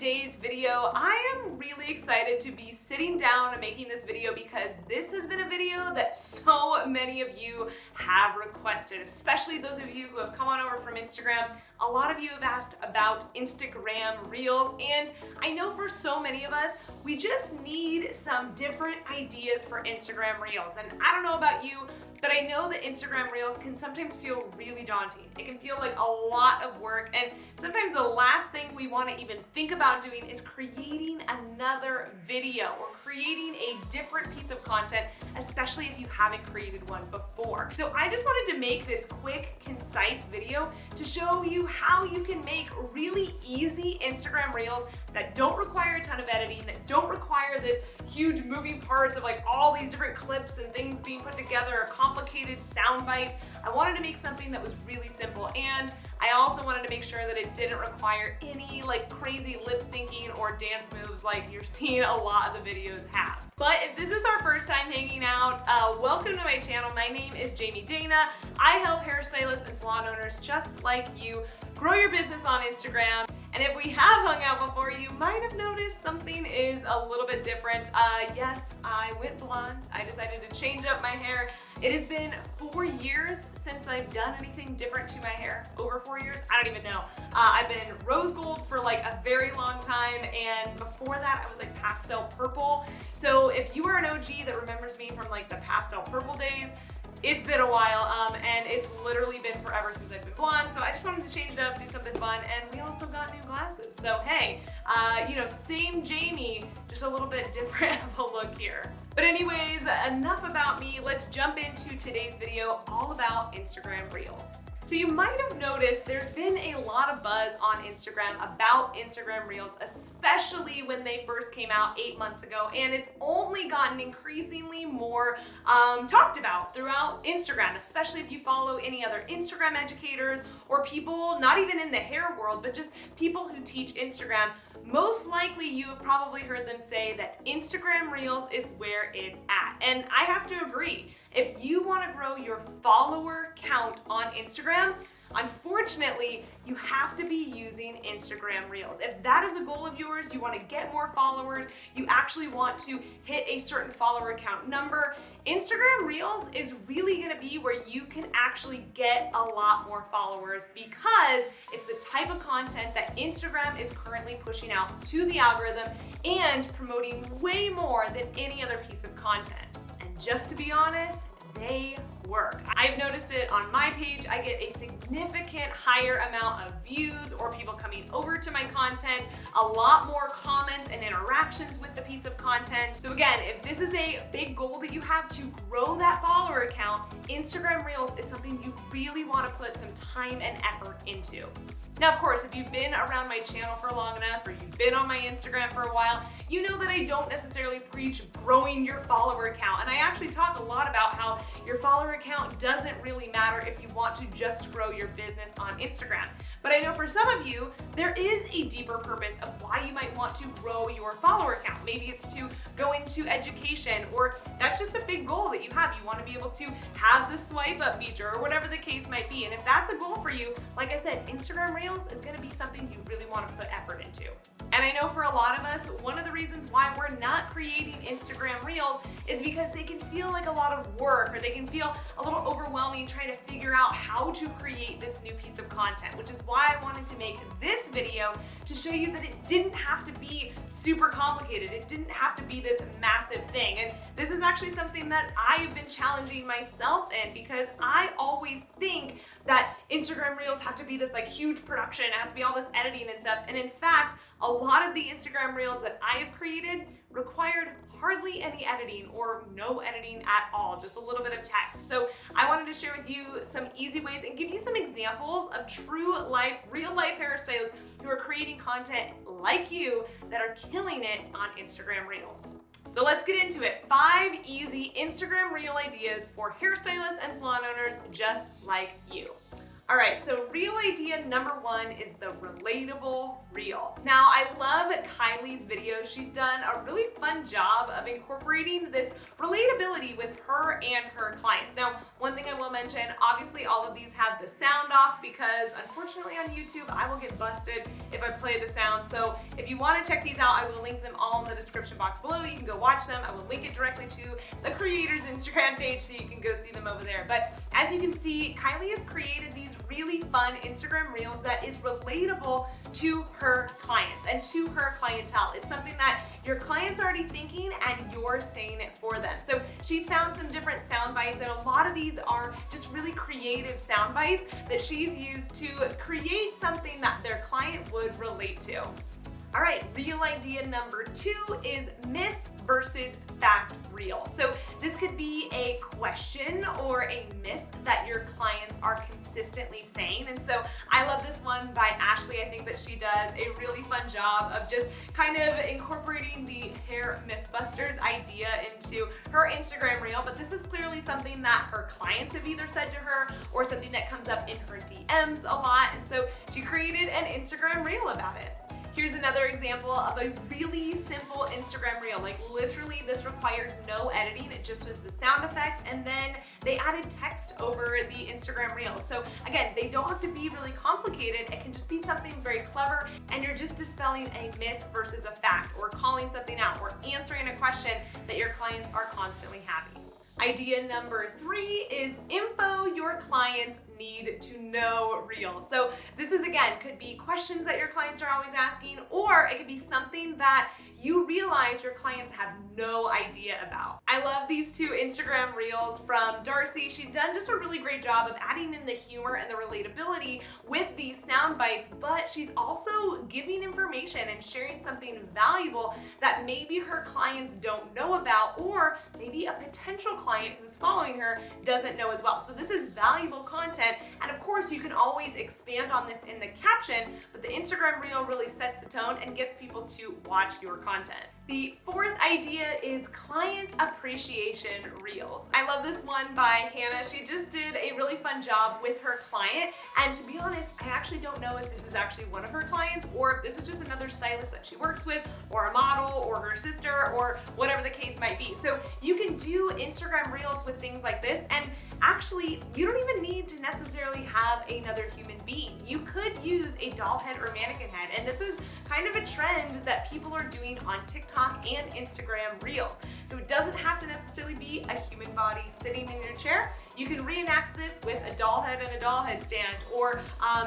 today's video. I am really excited to be sitting down and making this video because this has been a video that so many of you have requested, especially those of you who have come on over from Instagram. A lot of you have asked about Instagram Reels, and I know for so many of us, we just need some different ideas for Instagram Reels. And I don't know about you, but I know that Instagram Reels can sometimes feel really daunting. It can feel like a lot of work, and sometimes the last thing we want to even think about doing is creating another video or creating a different piece of content, especially if you haven't created one before. So I just wanted to make this quick, concise video to show you how you can make really easy Instagram Reels that don't require a ton of editing, that don't require this huge moving parts of like all these different clips and things being put together, or complicated sound bites. I wanted to make something that was really simple, and I also wanted to make sure that it didn't require any like crazy lip syncing or dance moves like you're seeing a lot of the videos have. But if this is our first time hanging out, welcome to my channel. My name is Jamie Dana. I help hairstylists and salon owners just like you grow your business on Instagram. And if we have hung out before, you might have noticed something is a little bit different. Yes, I went blonde. I decided to change up my hair. It has been 4 years since I've done anything different to my hair. Over 4 years? I don't even know. I've been rose gold for like a very long time, and before that I was like pastel purple. So if you are an OG that remembers me from like the pastel purple days, it's been a while, and it's literally been forever since I've been blonde, so I just wanted to change it up, do something fun, and we also got new glasses. So hey, you know, same Jamie, just a little bit different of a look here. But anyways, enough about me. Let's jump into today's video all about Instagram Reels. So you might have noticed there's been a lot of buzz on Instagram about Instagram Reels, especially when they first came out 8 months ago, and it's only gotten increasingly more talked about throughout Instagram, especially if you follow any other Instagram educators or people, not even in the hair world, but just people who teach Instagram. Most likely you have probably heard them say that Instagram Reels is where it's at. And I have to agree. If you want to grow your follower count on Instagram, unfortunately, you have to be using Instagram Reels. If that is a goal of yours, you want to get more followers, you actually want to hit a certain follower count number, Instagram Reels is really going to be where you can actually get a lot more followers, because it's the type of content that Instagram is currently pushing out to the algorithm and promoting way more than any other piece of content. And just to be honest, they work. I've noticed it on my page. I get a significant higher amount of views or people coming over to my content, a lot more comments and interactions with the piece of content. So again, if this is a big goal that you have to grow that follower account, Instagram Reels is something you really want to put some time and effort into. Now, of course, if you've been around my channel for long enough, or you've been on my Instagram for a while, you know that I don't necessarily preach growing your follower account. And I actually talk a lot about how your follower account doesn't really matter if you want to just grow your business on Instagram. But I know for some of you, there is a deeper purpose of why you might want to grow your follower account. Maybe it's to go into education, or that's just a big goal that you have. You want to be able to have the swipe up feature, or whatever the case might be. And if that's a goal for you, like I said, Instagram Reels is going to be something you really want to put effort into. And I know for a lot of us, one of the reasons why we're not creating Instagram Reels is because they can feel like a lot of work, or they can feel a little overwhelming trying to figure out how to create this new piece of content, which is why I wanted to make this video to show you that it didn't have to be super complicated. It didn't have to be this massive thing. And this is actually something that I've been challenging myself in, because I always think that Instagram Reels have to be this like huge production, it has to be all this editing and stuff. And in fact, a lot of the Instagram Reels that I have created required hardly any editing or no editing at all, just a little bit of text. So I wanted to share with you some easy ways and give you some examples of true life, real life hairstylists who are creating content like you that are killing it on Instagram Reels. So let's get into it. 5 easy Instagram Reel ideas for hairstylists and salon owners just like you. All right, so reel idea number 1 is the relatable reel. Now, I love Kylie's videos. She's done a really fun job of incorporating this relatability with her and her clients. Now, one thing I will mention, obviously all of these have the sound off because unfortunately on YouTube, I will get busted if I play the sound. So if you want to check these out, I will link them all in the description box below. You can go watch them. I will link it directly to the creator's Instagram page so you can go see them over there. But as you can see, Kylie has created these really fun Instagram reels that is relatable to her clients and to her clientele. It's something that your client's already thinking and you're saying it for them. So she's found some different sound bites, and a lot of these are just really creative sound bites that she's used to create something that their client would relate to. All right, reel idea number 2 is myth versus fact reel. So this could be a question or a myth that your clients are consistently saying. And so I love this one by Ashley. I think that she does a really fun job of just kind of incorporating the hair mythbusters idea into her Instagram reel. But this is clearly something that her clients have either said to her or something that comes up in her DMs a lot. And so she created an Instagram reel about it. Here's another example of a really simple Instagram reel. Like literally this required no editing. It just was the sound effect, and then they added text over the Instagram reel. So again, they don't have to be really complicated. It can just be something very clever, and you're just dispelling a myth versus a fact, or calling something out, or answering a question that your clients are constantly having. Idea number 3 is info your clients need to know reel. So this is, again, could be questions that your clients are always asking, or it could be something that you realize your clients have no idea about. I love these 2 Instagram reels from Darcy. She's done just a really great job of adding in the humor and the relatability with these sound bites, but she's also giving information and sharing something valuable that maybe her clients don't know about, or maybe a potential client who's following her doesn't know as well. So this is valuable content, and of course you can always expand on this in the caption, but the Instagram reel really sets the tone and gets people to watch your content. The 4th idea is client appreciation reels. I love this one by Hannah. She just did a really fun job with her client, and to be honest, I actually don't know if this is actually one of her clients or if this is just another stylist that she works with, or a model, or her sister, or whatever the case might be. So you can do Instagram reels with things like this, and actually you don't even need to necessarily have another human being. You could use a doll head or mannequin head, and this is kind of a trend that people are doing on TikTok and Instagram reels. So it doesn't have to necessarily be a human body sitting in your chair. You can reenact this with a doll head and a doll head stand, or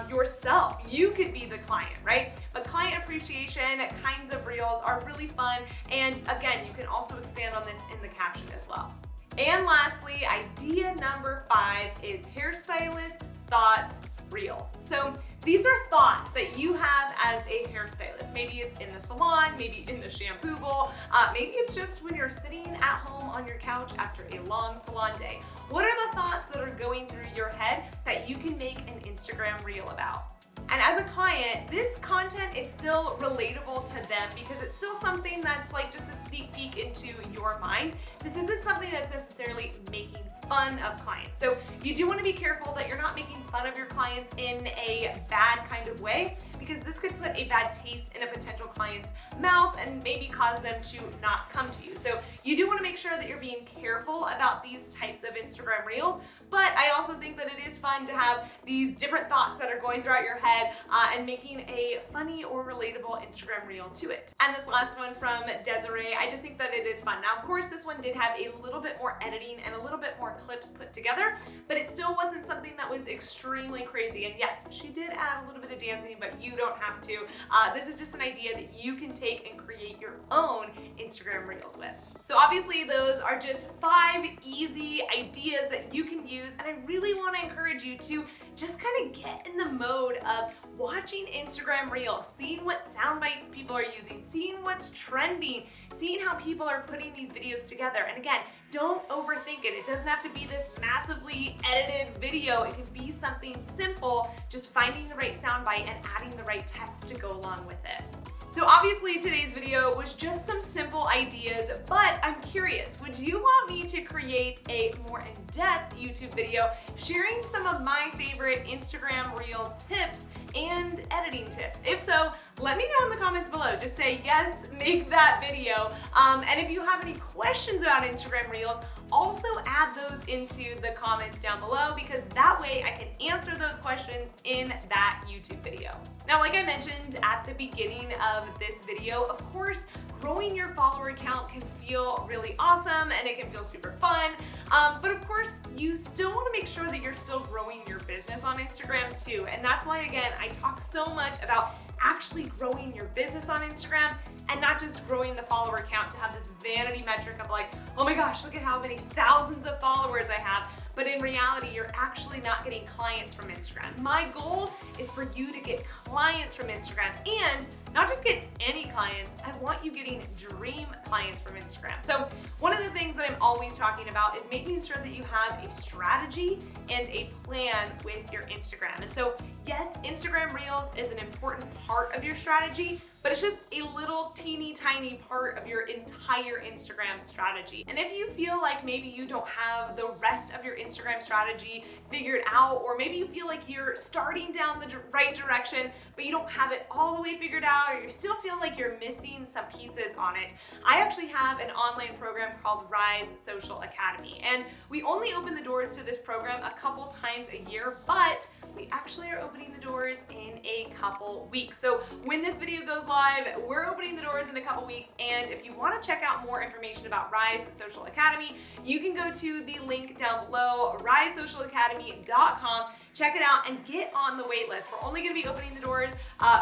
yourself. You could be the client, right? But client appreciation kinds of reels are really fun, and again, you can also expand on this in the caption as well. And lastly, idea number 5 is hairstylist thoughts reels. So these are thoughts that you have as a hairstylist. Maybe it's in the salon, maybe in the shampoo bowl, maybe it's just when you're sitting at home on your couch after a long salon day. What are the thoughts that are going through your head that you can make an Instagram reel about? And as a client, this content is still relatable to them because it's still something that's like just a sneak peek into your mind. This isn't something that's necessarily making fun of clients. So you do want to be careful that you're not making fun of your clients in a bad kind of way, because this could put a bad taste in a potential client's mouth and maybe cause them to not come to you. So you do want to make sure that you're being careful about these types of Instagram reels, but I also think that it is fun to have these different thoughts that are going throughout your head and making a funny or relatable Instagram reel to it. And this last one from Desiree, I just think that it is fun. Now, of course, this one did have a little bit more editing and a little bit more clips put together, but it still wasn't something that was extremely crazy. And yes, she did add a little bit of dancing, but you don't have to. This is just an idea that you can take and create your own Instagram reels with. So obviously those are just 5 easy ideas that you can use, and I really want to encourage you to just kind of get in the mode of watching Instagram reels, seeing what sound bites people are using, seeing what's trending, seeing how people are putting these videos together. And again, don't overthink it. It doesn't have to be this massively edited video. It can be something simple, just finding the right sound bite and adding the right text to go along with it. So obviously today's video was just some simple ideas, but I'm curious, would you want me to create a more in-depth YouTube video sharing some of my favorite Instagram Reel tips and editing tips. If so, let me know in the comments below. Just say, yes, make that video. And if you have any questions about Instagram Reels, also add those into the comments down below, because that way I can answer those questions in that YouTube video. Now, like I mentioned at the beginning of this video, of course, growing your follower count can feel really awesome and it can feel super fun. But of course, you still want to make sure that you're still growing your business on Instagram too. And that's why, again, I talk so much about actually growing your business on Instagram and not just growing the follower count to have this vanity metric of like, oh my gosh, look at how many thousands of followers I have. But in reality, you're actually not getting clients from Instagram. My goal is for you to get clients from Instagram, and not just get any clients, I want you getting dream clients from Instagram. So one of the things that I'm always talking about is making sure that you have a strategy and a plan with your Instagram. And so yes, Instagram Reels is an important part of your strategy, but it's just a little teeny tiny part of your entire Instagram strategy. And if you feel like maybe you don't have the rest of your Instagram strategy figured out, or maybe you feel like you're starting down the right direction, but you don't have it all the way figured out, or you still feel like you're missing some pieces on it, I actually have an online program called Rise Social Academy. And we only open the doors to this program a couple times a year, but we actually are opening the doors in a couple weeks. So when this video goes live, we're opening the doors in a couple weeks. And if you want to check out more information about Rise Social Academy, you can go to the link down below, risesocialacademy.com. Check it out and get on the wait list. We're only going to be opening the doors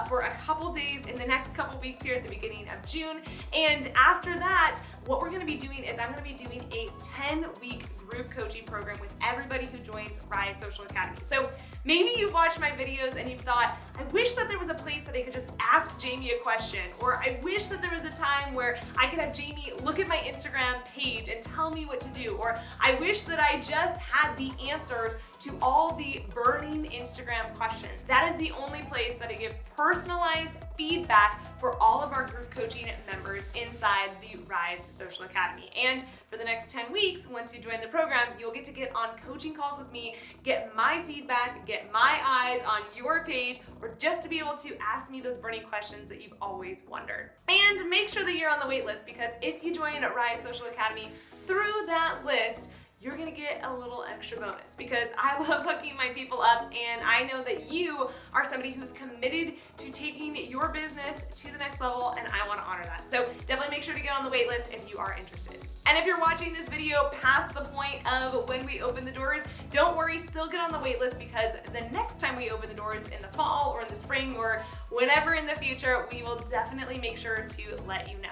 for a couple days in the next couple weeks here at the beginning of June. And after that, what we're going to be doing is I'm going to be doing a 10-week group coaching program with everybody who joins Rise Social Academy. So maybe you've watched my videos and you've thought, I wish that there was a place that I could just ask Jamie a question, or I wish that there was a time where I could have Jamie look at my Instagram page and tell me what to do, or I wish that I just had the answers to all the burning Instagram questions. That is the only place that I give personalized feedback for all of our group coaching members inside the Rise Social Academy. And for the next 10 weeks, once you join the program, you'll get to get on coaching calls with me, get my feedback, get my eyes on your page, or just to be able to ask me those burning questions that you've always wondered. And make sure that you're on the wait list, because if you join Rise Social Academy through that list, you're gonna get a little extra bonus, because I love hooking my people up, and I know that you are somebody who's committed to taking your business to the next level, and I wanna honor that. So definitely make sure to get on the wait list if you are interested. And if you're watching this video past the point of when we open the doors, don't worry, still get on the wait list, because the next time we open the doors in the fall or in the spring or whenever in the future, we will definitely make sure to let you know.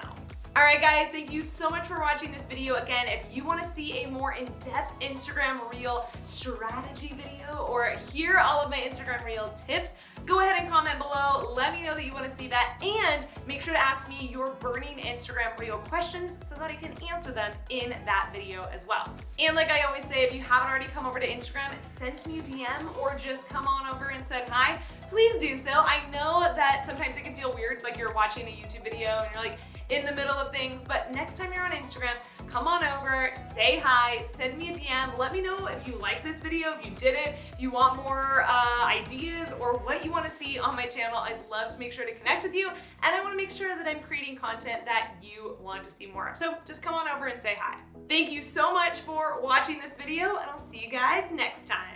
All right, guys, thank you so much for watching this video. Again, if you want to see a more in-depth Instagram Reel strategy video or hear all of my Instagram Reel tips, go ahead and comment below. Let me know that you want to see that, and make sure to ask me your burning Instagram Reel questions so that I can answer them in that video as well. And like I always say, if you haven't already come over to Instagram, send me a DM or just come on over and said hi, please do so. I know that sometimes it can feel weird, like you're watching a YouTube video and you're like in the middle of things, but next time you're on Instagram, come on over, say hi, send me a DM, let me know if you like this video, if you didn't, if you want more ideas or what you want to see on my channel. I'd love to make sure to connect with you, and I want to make sure that I'm creating content that you want to see more of. So just come on over and say hi. Thank you so much for watching this video, and I'll see you guys next time.